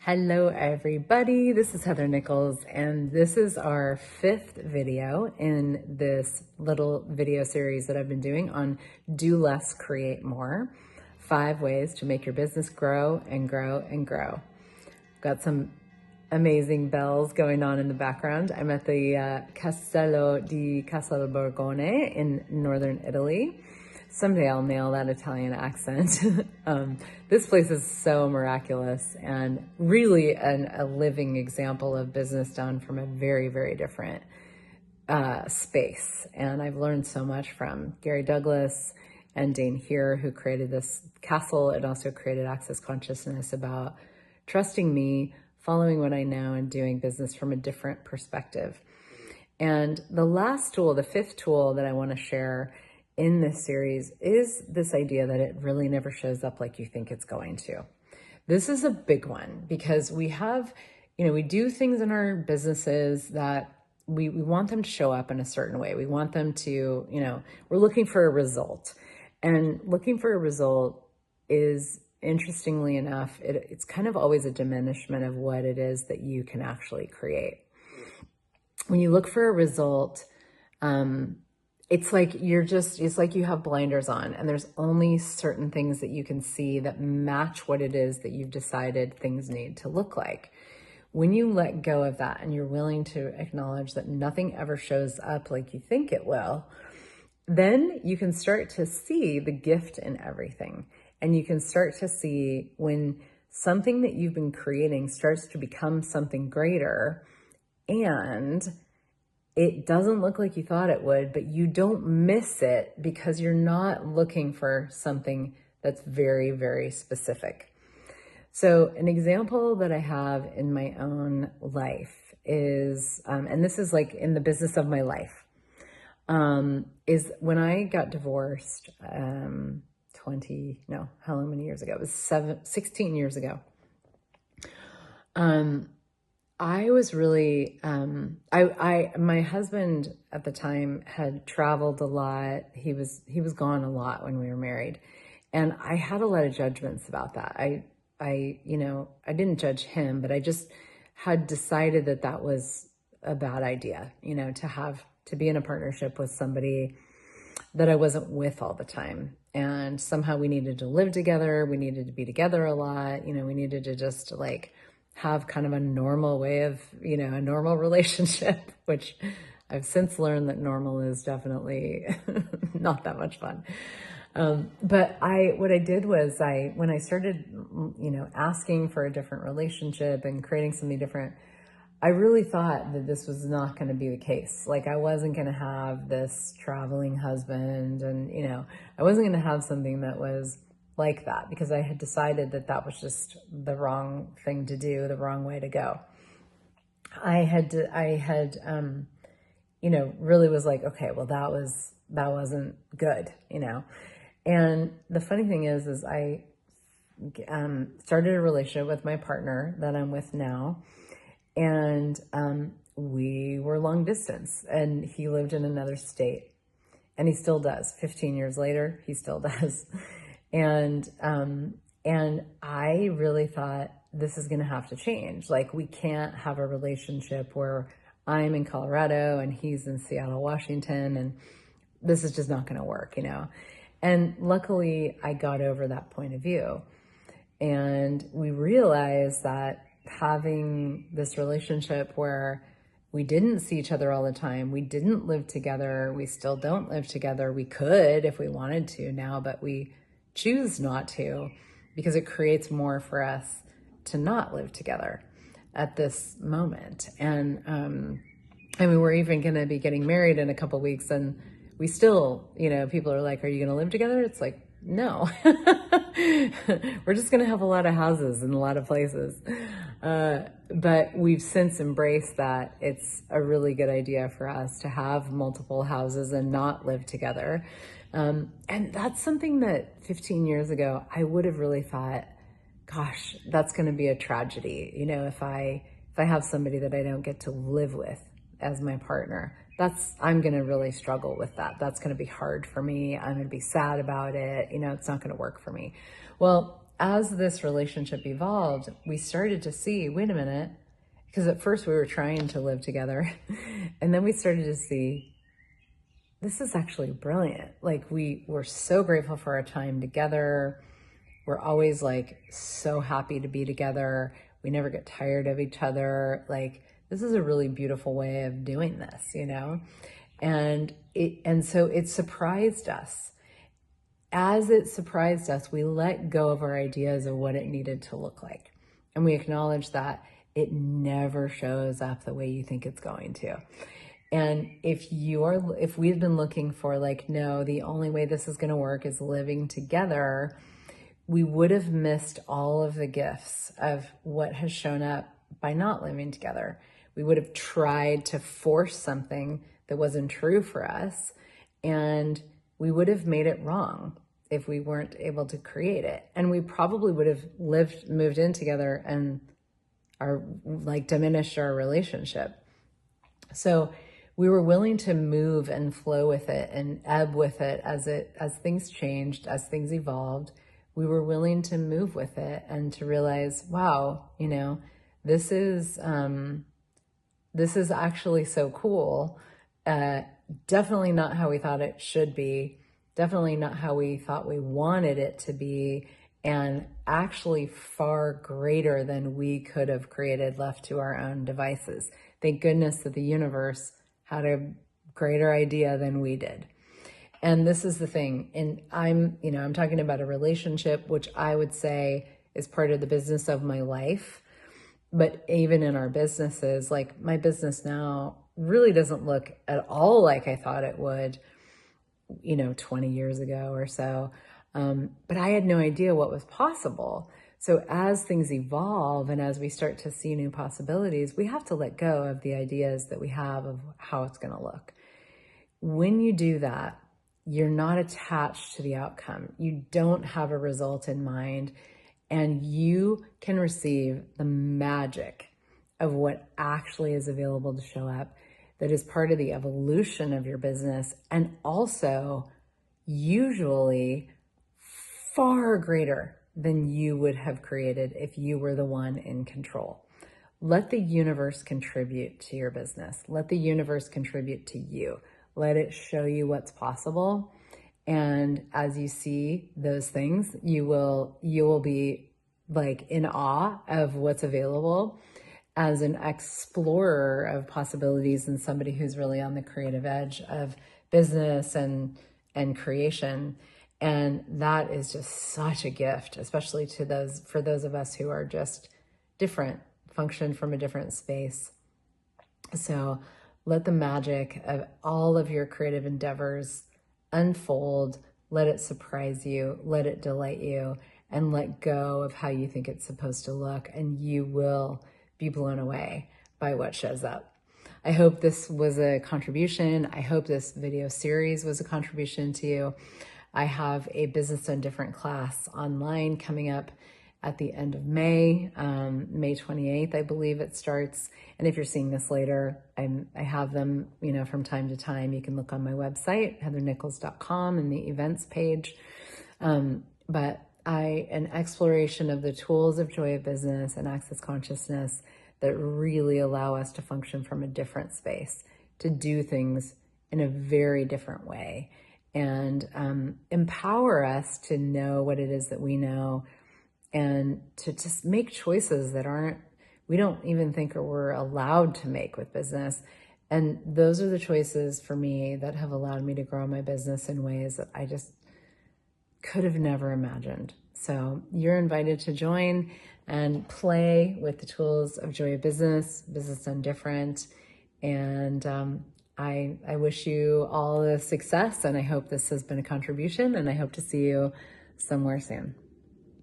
Hello everybody, this is Heather Nichols and this is our 5th video in this little video series that I've been doing on Do Less, Create More. 5 ways to make your business grow and grow and grow. Got some amazing bells going on in the background. I'm at the Castello di Castelborgone in northern Italy. Someday I'll nail that Italian accent. This place is so miraculous and really a living example of business done from a very, very different space. And I've learned so much from Gary Douglas and Dane Here, who created this castle and also created Access Consciousness, about trusting me, following what I know, and doing business from a different perspective. And the last tool, the 5th tool that I want to share in this series is this idea that it really never shows up like you think it's going to. This is a big one because we have, we do things in our businesses that we want them to show up in a certain way. We want them to, we're looking for a result. And looking for a result is, interestingly enough, it's kind of always a diminishment of what it is that you can actually create. When you look for a result, it's like you have blinders on and there's only certain things that you can see that match what it is that you've decided things need to look like. When you let go of that and you're willing to acknowledge that nothing ever shows up like you think it will, then you can start to see the gift in everything. And you can start to see when something that you've been creating starts to become something greater, and it doesn't look like you thought it would, but you don't miss it because you're not looking for something that's very, very specific. So an example that I have in my own life is, and this is like in the business of my life, is when I got divorced, how many years ago? It was 16 years ago. I was really, my husband at the time had traveled a lot. He was gone a lot when we were married. And I had a lot of judgments about that. I didn't judge him, but I just had decided that that was a bad idea, to be in a partnership with somebody that I wasn't with all the time. And somehow we needed to live together. We needed to be together a lot. We needed to just have kind of a normal way of, a normal relationship, which I've since learned that normal is definitely not that much fun. But what I did was when I started, asking for a different relationship and creating something different, I really thought that this was not going to be the case. I wasn't going to have this traveling husband and, I wasn't going to have something that was like that, because I had decided that that was just the wrong thing to do, the wrong way to go. I had really was like, okay, well, that wasn't good, And the funny thing is I started a relationship with my partner that I'm with now, and we were long distance, and he lived in another state, and he still does. 15 years later, he still does. And I really thought, this is going to have to change. We can't have a relationship where I'm in Colorado and he's in Seattle, Washington, and this is just not going to work, And luckily I got over that point of view, and we realized that having this relationship where we didn't see each other all the time, we didn't live together, we still don't live together. We could if we wanted to now, but we choose not to, because it creates more for us to not live together at this moment. And we're even going to be getting married in a couple of weeks, and we still, people are like, are you going to live together? It's like, no. We're just going to have a lot of houses in a lot of places. But we've since embraced that it's a really good idea for us to have multiple houses and not live together. And that's something that 15 years ago, I would have really thought, gosh, that's going to be a tragedy. If I have somebody that I don't get to live with as my partner, I'm going to really struggle with that. That's going to be hard for me. I'm going to be sad about it. It's not going to work for me. Well, as this relationship evolved, we started to see, wait a minute, because at first we were trying to live together. And then we started to see, this is actually brilliant. Like, we were so grateful for our time together. We're always like so happy to be together. We never get tired of each other. Like, this is a really beautiful way of doing this, you know? And so it surprised us. As it surprised us, we let go of our ideas of what it needed to look like. And we acknowledged that it never shows up the way you think it's going to. And if we've been looking for like, no, the only way this is going to work is living together, we would have missed all of the gifts of what has shown up by not living together. We would have tried to force something that wasn't true for us, and we would have made it wrong if we weren't able to create it. And we probably would have moved in together and diminished our relationship. So we were willing to move and flow with it and ebb with it as things changed, as things evolved. We were willing to move with it and to realize, wow, you know, this is actually so cool. Definitely not how we thought it should be. Definitely not how we thought we wanted it to be. And actually far greater than we could have created left to our own devices. Thank goodness that the universe had a greater idea than we did. And this is the thing. And I'm talking about a relationship, which I would say is part of the business of my life. But even in our businesses, like my business now really doesn't look at all like I thought it would, 20 years ago or so. But I had no idea what was possible. So as things evolve and as we start to see new possibilities, we have to let go of the ideas that we have of how it's going to look. When you do that, you're not attached to the outcome. You don't have a result in mind, and you can receive the magic of what actually is available to show up that is part of the evolution of your business, and also usually far greater than you would have created if you were the one in control. Let the universe contribute to your business. Let the universe contribute to you. Let it show you what's possible. And as you see those things, you will be like in awe of what's available as an explorer of possibilities and somebody who's really on the creative edge of business and creation. And that is just such a gift, especially for those of us who are just different, function from a different space. So let the magic of all of your creative endeavors unfold. Let it surprise you. Let it delight you, and let go of how you think it's supposed to look. And you will be blown away by what shows up. I hope this was a contribution. I hope this video series was a contribution to you. I have a Business Done Different class online coming up at the end of May, May 28th, I believe it starts. And if you're seeing this later, I have them, from time to time. You can look on my website, heathernichols.com, in the events page. But an exploration of the tools of joy of business and access consciousness that really allow us to function from a different space, to do things in a very different way, and empower us to know what it is that we know, and to just make choices that we don't even think we're allowed to make with business. And those are the choices for me that have allowed me to grow my business in ways that I just could have never imagined. So you're invited to join and play with the tools of joy of business, Business Done Different. And I wish you all the success, and I hope this has been a contribution, and I hope to see you somewhere soon.